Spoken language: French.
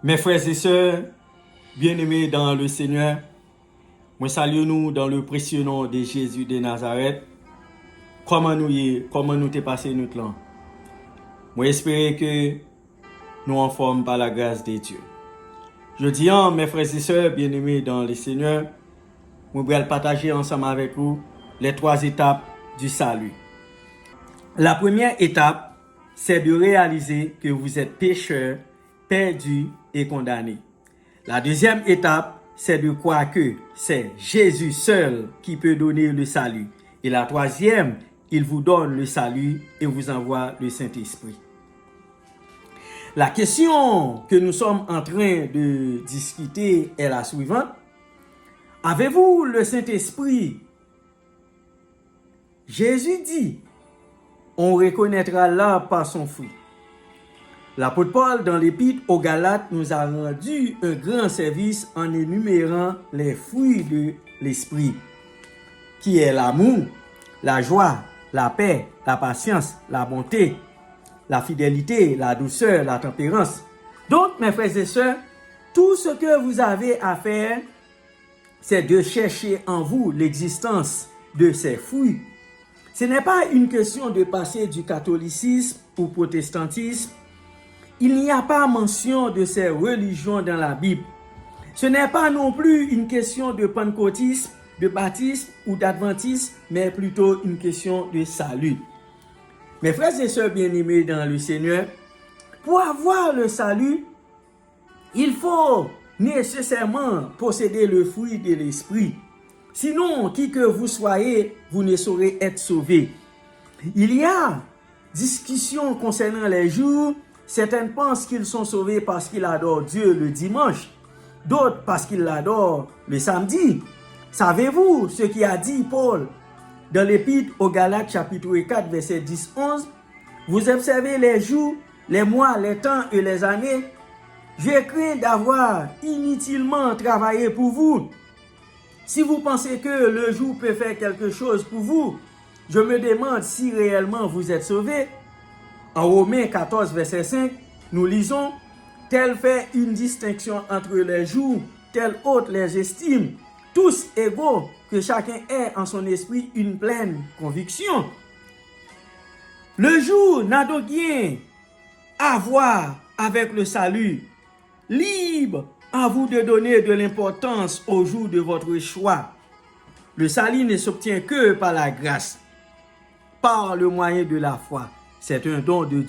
Mes frères et sœurs, bien-aimés dans le Seigneur, moi salue nous dans le précieux nom de Jésus de Nazareth. Comment nous t'es passé notre temps? Moi espérer que nous en forme par la grâce de Dieu. Je dis, mes frères et sœurs, bien-aimés dans le Seigneur, nous allons partager ensemble avec vous les 3 étapes du salut. La première étape, c'est de réaliser que vous êtes pécheurs, perdus et condamnés. La deuxième étape, c'est de croire que c'est Jésus seul qui peut donner le salut. Et la troisième, il vous donne le salut et vous envoie le Saint-Esprit. La question que nous sommes en train de discuter est la suivante. Avez-vous le Saint-Esprit? Jésus dit, on reconnaîtra l'arbre par son fruit. L'apôtre Paul, dans l'épître aux Galates, nous a rendu un grand service en énumérant les fruits de l'esprit, qui est l'amour, la joie, la paix, la patience, la bonté, la fidélité, la douceur, la tempérance. Donc, mes frères et sœurs, tout ce que vous avez à faire, c'est de chercher en vous l'existence de ces fruits. Ce n'est pas une question de passer du catholicisme au protestantisme. Il n'y a pas mention de ces religions dans la Bible. Ce n'est pas non plus une question de pentecôtisme, de baptisme ou d'adventisme, mais plutôt une question de salut. Mes frères et sœurs bien-aimés dans le Seigneur, pour avoir le salut, il faut nécessairement posséder le fruit de l'esprit. Sinon, qui que vous soyez, vous ne saurez être sauvés. Il y a discussion concernant les jours. Certains pensent qu'ils sont sauvés parce qu'ils adorent Dieu le dimanche, d'autres parce qu'ils l'adorent le samedi. Savez-vous ce qu'a dit Paul dans l'épître aux Galates chapitre 4 verset 10-11? Vous observez les jours, les mois, les temps et les années. Je crains d'avoir inutilement travaillé pour vous. Si vous pensez que le jour peut faire quelque chose pour vous, je me demande si réellement vous êtes sauvés. En Romains 14, verset 5, nous lisons « Tel fait une distinction entre les jours, tel autre les estime, tous égaux, que chacun ait en son esprit une pleine conviction. » Le jour n'a donc rien à voir avec le salut. Libre à vous de donner de l'importance au jour de votre choix. Le salut ne s'obtient que par la grâce, par le moyen de la foi. C'est un don de Dieu.